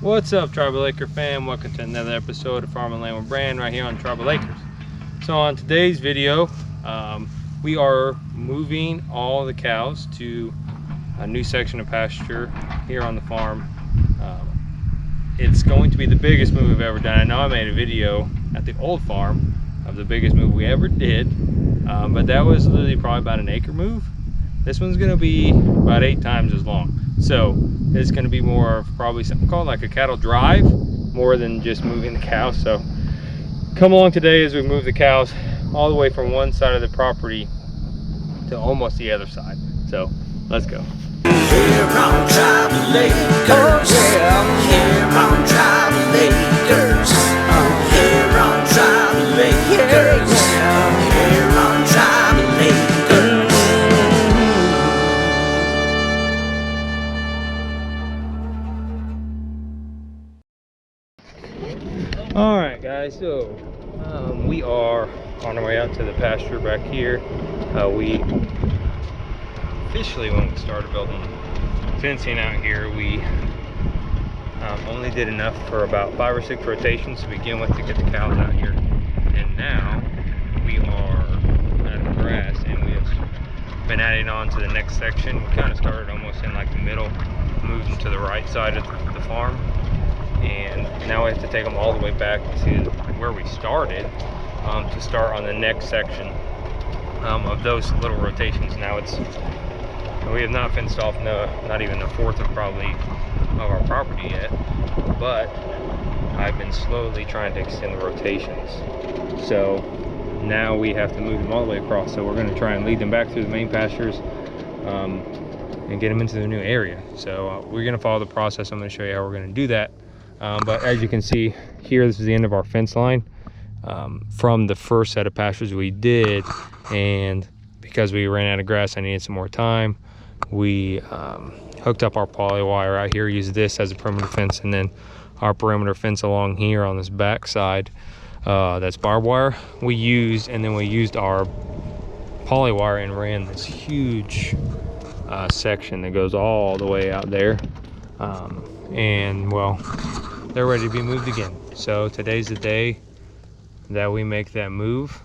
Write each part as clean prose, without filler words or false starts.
What's up, Tribal Acre fam? Welcome to another episode of Farm and Land with Brand right here on Tribal Acres. So on today's video, we are moving all the cows to a new section of pasture here on the farm. It's going to be the biggest move we've ever done. I know I made a video at the old farm of the biggest move we ever did, but that was literally probably about an acre move. This one's going to be about 8 times as long. So it's going to be more of probably something called like a cattle drive, more than just moving the cows. So come along today as we move the cows all the way from one side of the property to almost the other side. So let's go. Here on Tribal Acres, here on Tribal Acres, here on Tribal Acres, here on Tribal Acres. All right, guys, so we are on our way out to the pasture back here. We officially, when we started building fencing out here, we only did enough for about 5 or 6 rotations to begin with to get the cows out here. And now we are out of grass and we have been adding on to the next section. We kind of started almost in like the middle, moving to the right side of the farm. And now we have to take them all the way back to where we started to start on the next section of those little rotations. Now we have not fenced off not even a fourth of probably of our property yet, but I've been slowly trying to extend the rotations. So now we have to move them all the way across. So we're going to try and lead them back through the main pastures and get them into the new area. So we're going to follow the process. I'm going to show you how we're going to do that. But as you can see here, this is the end of our fence line from the first set of pastures we did, and because we ran out of grass, I needed some more time. We hooked up our poly wire out here, used this as a perimeter fence, and then our perimeter fence along here on this back side, that's barbed wire we used, and then we used our poly wire and ran this huge section that goes all the way out there. And well, they're ready to be moved again. So today's the day that we make that move,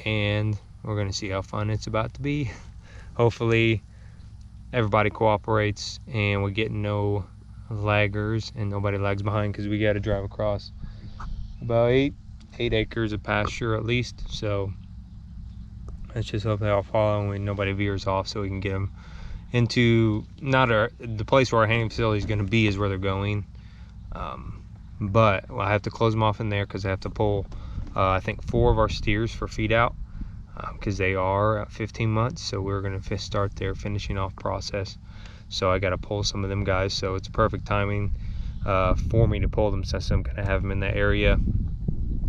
and we're going to see how fun it's about to be. Hopefully everybody cooperates and we get no laggers and nobody lags behind, because we got to drive across about 8 acres of pasture at least. So let's just hope they all follow and nobody veers off, so we can get them into the place where our handling facility is going to be is where they're going. But I have to close them off in there because I have to pull I think 4 of our steers for feed out, because they are at 15 months. So we're going to start their finishing off process. So I got to pull some of them guys. So it's perfect timing for me to pull them, since I'm going to have them in that area.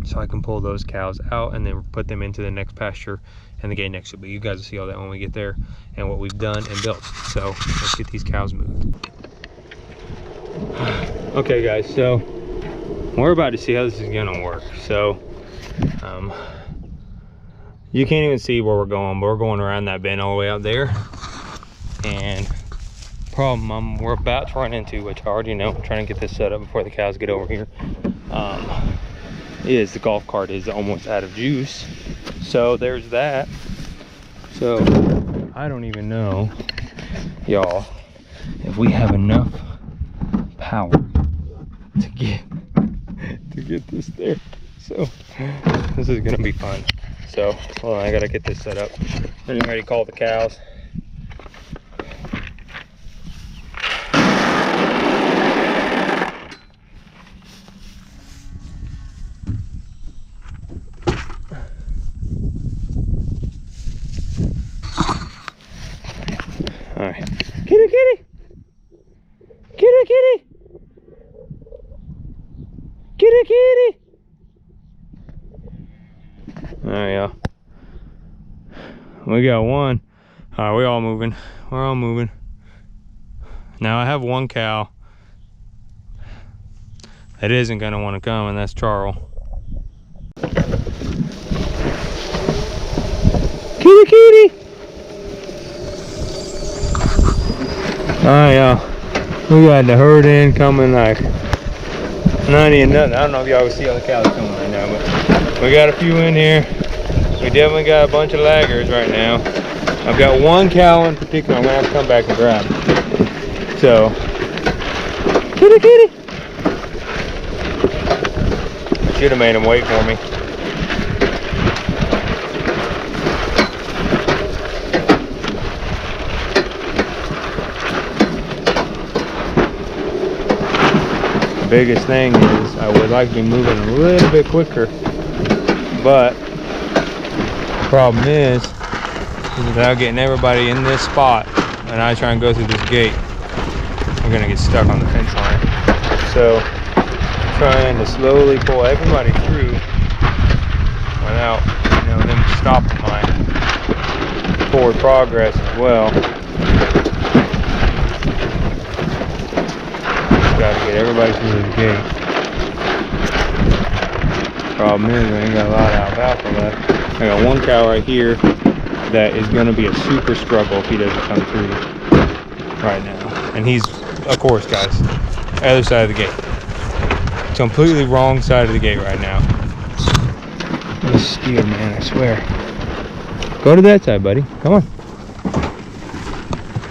So I can pull those cows out and then put them into the next pasture and the gate next to it. But you guys will see all that when we get there and what we've done and built. So let's get these cows moved. Okay guys, so we're about to see how this is gonna work. So you can't even see where we're going, but we're going around that bend all the way out there. And problem we're about to run into, which I already know, I'm trying to get this set up before the cows get over here, is the golf cart is almost out of juice. So there's that. So I don't even know, y'all, if we have enough power to get this there. So this is gonna be fun. So hold on, I gotta get this set up. Getting ready to call the cows. All right, kitty, kitty, kitty, kitty, kitty, kitty. All right, y'all. We got one. All right, we're all moving. We're all moving. Now I have one cow that isn't gonna want to come, and that's Charles. Kitty, kitty. Alright, y'all. We got the herd in coming like Not even nothing. I don't know if y'all can see all the cows coming right now, but we got a few in here. We definitely got a bunch of laggers right now. I've got one cow in particular I'm gonna have to come back and grab. So, kitty. Should have made him wait for me. Biggest thing is I would like to be moving a little bit quicker, but the problem is without getting everybody in this spot and I try and go through this gate, we're gonna get stuck on the fence line. So trying to slowly pull everybody through without, you know, them stopping my forward progress as well. Got to get everybody through the gate. Problem is, I ain't got a lot of alfalfa left. I got one cow right here that is going to be a super struggle if he doesn't come through right now. And he's, of course, guys, other side of the gate. Completely wrong side of the gate right now. This steer, man, I swear. Go to that side, buddy. Come on.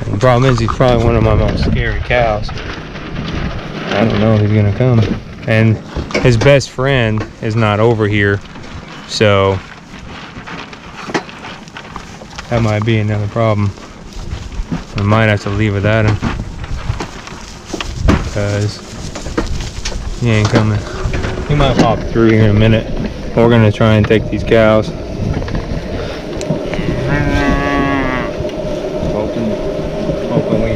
And the problem is, he's probably one of my most scary cows. I don't know if he's gonna come. And his best friend is not over here, so that might be another problem. We might have to leave without him because he ain't coming. He might pop through here in a minute. We're gonna try and take these cows. Hoping we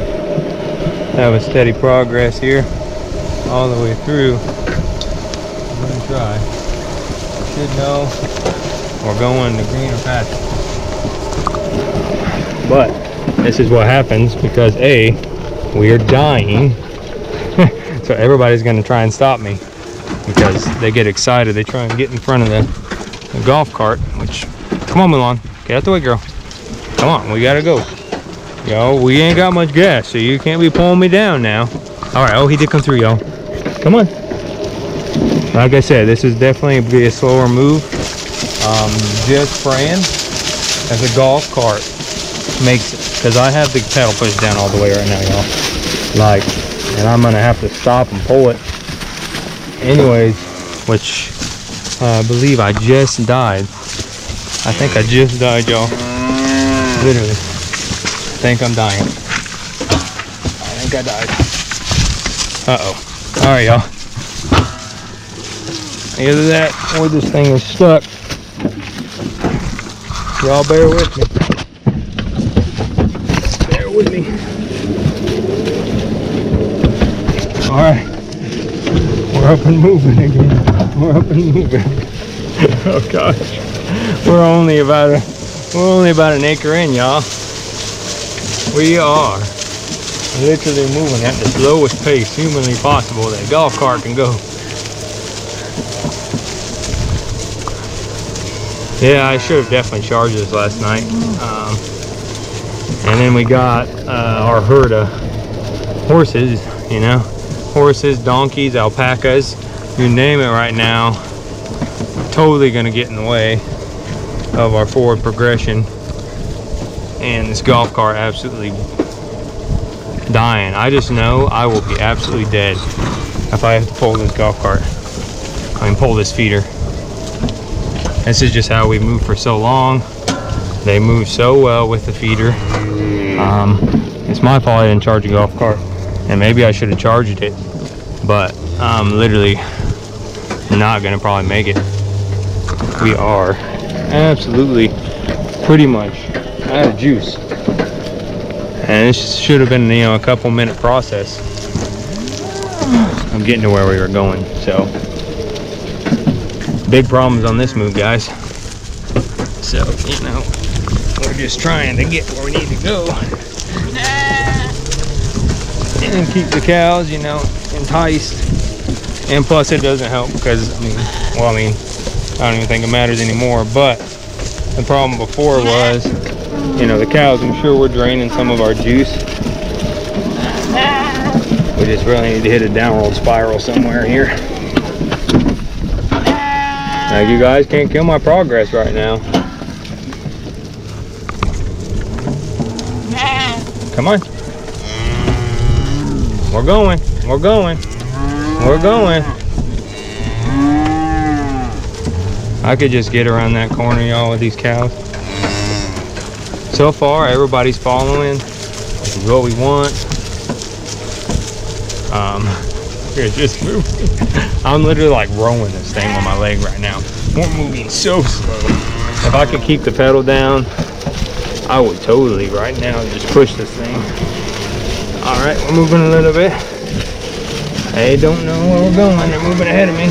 have a steady progress here all the way through. I'm gonna try. We should know we're going to greener pasture. But this is what happens because A, we are dying. So everybody's gonna try and stop me because they get excited. They try and get in front of the golf cart, which, come on Milan, get out the way, girl. Come on, we gotta go. Yo, we ain't got much gas, so you can't be pulling me down now. All right, oh, he did come through, y'all. Come on. Like I said, this is definitely be a slower move. Just praying as a golf cart makes it, because I have the pedal pushed down all the way right now, y'all. Like, and I'm gonna have to stop and pull it. Anyways, which I believe I just died. I think I just died, y'all. Literally. I think I'm dying. I think I died. Uh-oh. Alright, y'all. Either that or this thing is stuck. Y'all bear with me. Bear with me. Alright. We're up and moving again. We're up and moving. Oh gosh. We're only about an acre in, y'all. We are literally moving at the slowest pace humanly possible that a golf cart can go. Yeah, I should have definitely charged this last night. And then we got our herd of horses, you know, horses, donkeys, alpacas, you name it right now. Totally gonna get in the way of our forward progression. And this golf cart absolutely dying. I just know I will be absolutely dead if I have to pull this golf cart. I mean, pull this feeder. This is just how we moved for so long. They move so well with the feeder. It's my fault I didn't charge a golf cart, and maybe I should have charged it, but I'm literally not gonna probably make it. We are absolutely pretty much out of juice, and this should have been, you know, a couple minute process of getting to where we were going. So big problems on this move, guys. So, you know, we're just trying to get where we need to go and keep the cows, you know, enticed. And plus it doesn't help because, I don't even think it matters anymore, but the problem before was, you know, the cows, I'm sure, were draining some of our juice. We just really need to hit a downward spiral somewhere here. Now you guys can't kill my progress right now. Come on. We're going. We're going. We're going. I could just get around that corner, y'all, with these cows. So far, everybody's following. This is what we want. It's just moving. I'm literally like rowing this thing on my leg right now. We're moving so slow. If I could keep the pedal down, I would totally right now just push this thing. All right, we're moving a little bit. They don't know where we're going. They're moving ahead of me.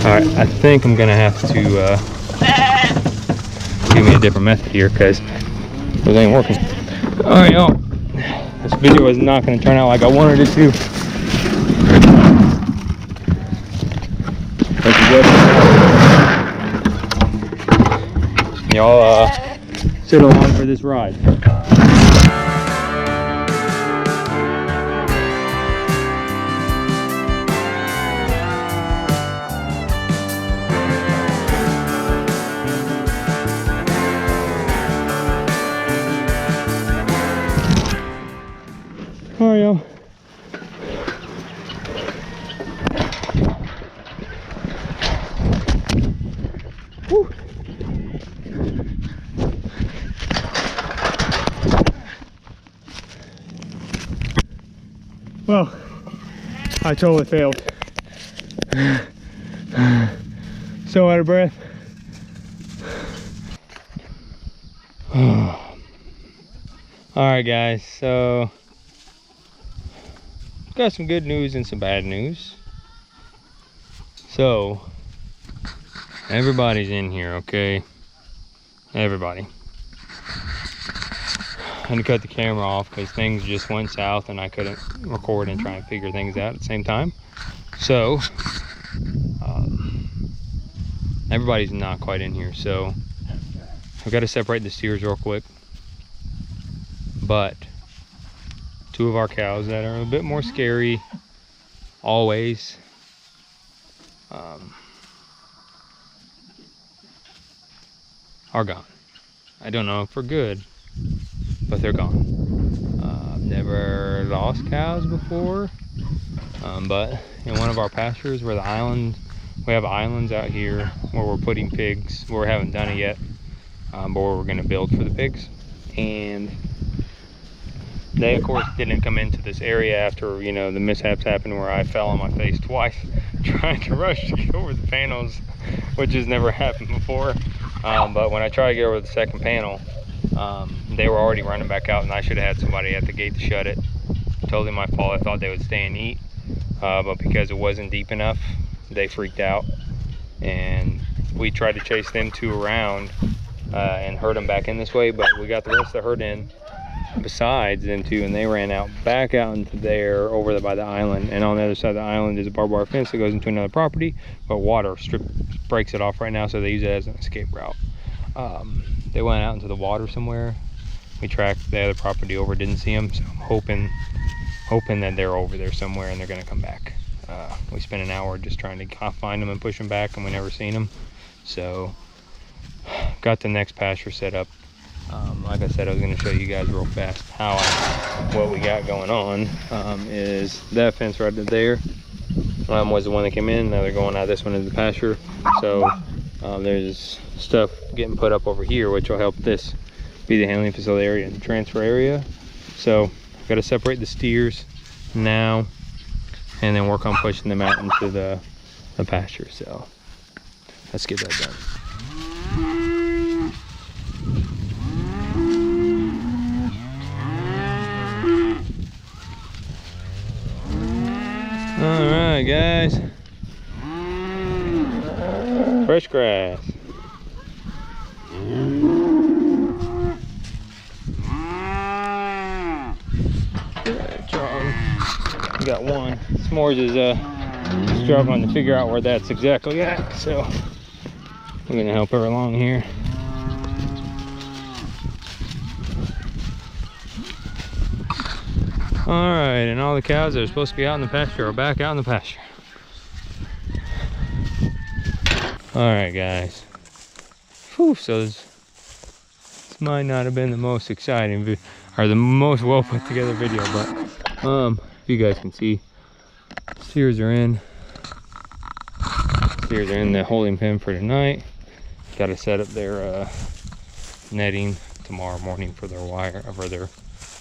All right, I think I'm gonna have to give me a different method here because this ain't working. All right, y'all. This video is not gonna turn out like I wanted it to. Y'all sit along for this ride. All right, y'all. Woo. Well, I totally failed. So out of breath. All right, guys, so got some good news and some bad news. So everybody's in here, okay? Everybody. I had to cut the camera off because things just went south and I couldn't record and try and figure things out at the same time. So everybody's not quite in here, so I've got to separate the steers real quick. But two of our cows that are a bit more scary always are gone. I don't know if for good, but they're gone. I've never lost cows before, but in one of our pastures where the island, we have islands out here where we're putting pigs, where we haven't done it yet, but where we're going to build for the pigs. And they of course didn't come into this area after, you know, the mishaps happened where I fell on my face twice trying to rush to get over the panels, which has never happened before. But when I tried to get over the second panel, they were already running back out and I should have had somebody at the gate to shut it. Totally my fault. I thought they would stay and eat, but because it wasn't deep enough, they freaked out and we tried to chase them two around and herd them back in this way, but we got the rest of the herd in besides them two, and they ran out back out into there over there by the island. And on the other side of the island is a barbed wire fence that goes into another property, but water breaks it off right now, so they use it as an escape route. They went out into the water somewhere. We tracked the other property over, didn't see them, so I'm hoping that they're over there somewhere and they're gonna come back. We spent an hour just trying to find them and push them back, and we never seen them. So got the next pasture set up. Like I said, I was going to show you guys real fast what we got going on. Is that fence right there was the one that came in. Now they're going out this one is the pasture. So there's stuff getting put up over here, which will help this be the handling facility area and the transfer area. So I've got to separate the steers now and then work on pushing them out into the pasture. So let's get that done. All right, guys. Fresh grass. We got one. S'mores is struggling to figure out where that's exactly at, so we're gonna help her along here. All right, and all the cows that are supposed to be out in the pasture are back out in the pasture. All right, guys. Whew, so this might not have been the most exciting or the most well put together video, but if you guys can see, steers are in. Steers are in the holding pen for tonight. Got to set up their netting tomorrow morning for their wire, for their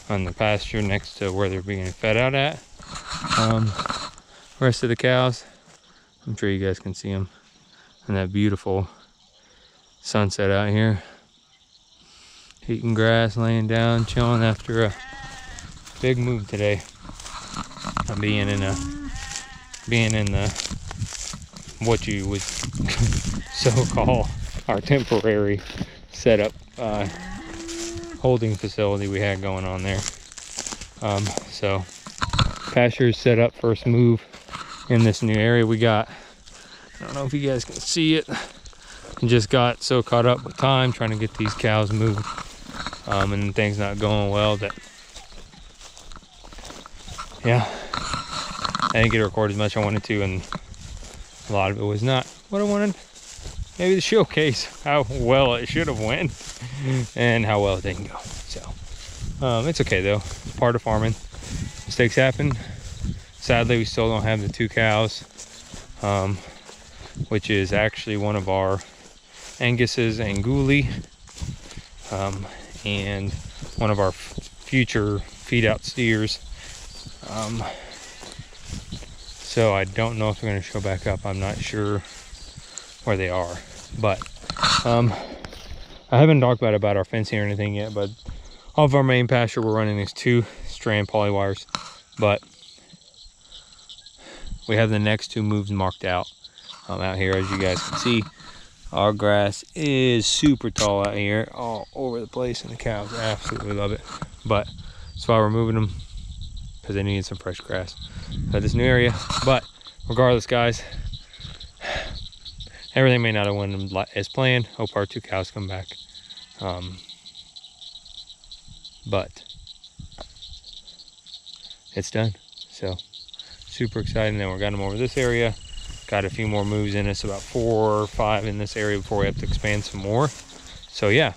on the pasture next to where they're being fed out at. Rest of the cows, I'm sure you guys can see them, and that beautiful sunset out here. Eating grass, laying down, chilling after a big move today. I'm being in the what you would so call our temporary setup holding facility we had going on there. So pasture is set up, first move in this new area we got. I don't know if you guys can see it. I just got so caught up with time trying to get these cows moved, and things not going well that, yeah, I didn't get to record as much as I wanted to, and a lot of it was not what I wanted. Maybe the showcase how well it should have went and how well it didn't go. So it's okay though, it's part of farming. Mistakes happen. Sadly, we still don't have the 2 cows, which is actually one of our Angus's Anguli, and one of our future feed out steers. So I don't know if they're going to show back up. I'm not sure where they are, but I haven't talked about our fencing or anything yet, but off our main pasture we're running these 2 strand poly wires, but we have the next 2 moves marked out. Out here, as you guys can see, our grass is super tall out here, all over the place, and the cows absolutely love it. But that's why we're moving them, because they need some fresh grass at this new area. But regardless, guys, everything may not have went as planned. Hope our 2 cows come back. But it's done. So super exciting that we got them over this area. Got a few more moves in us, about 4 or 5 in this area before we have to expand some more. So yeah,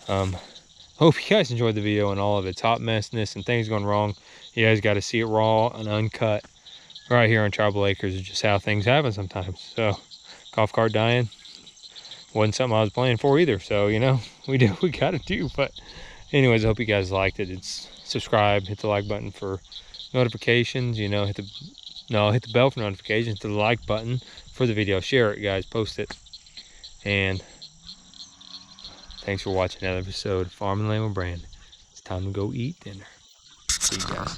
hope you guys enjoyed the video and all of its hot messness and things going wrong. You guys got to see it raw and uncut right here on Tribal Acres. It's just how things happen sometimes. So golf cart dying wasn't something I was playing for either. So, you know, we do what we got to do. But anyways, I hope you guys liked it. It's subscribe, hit the like button for notifications, you know, hit the bell for notifications, hit the like button for the video, share it, guys, post it, and thanks for watching another episode of Farm and Land with Brand. It's time to go eat dinner. See you guys.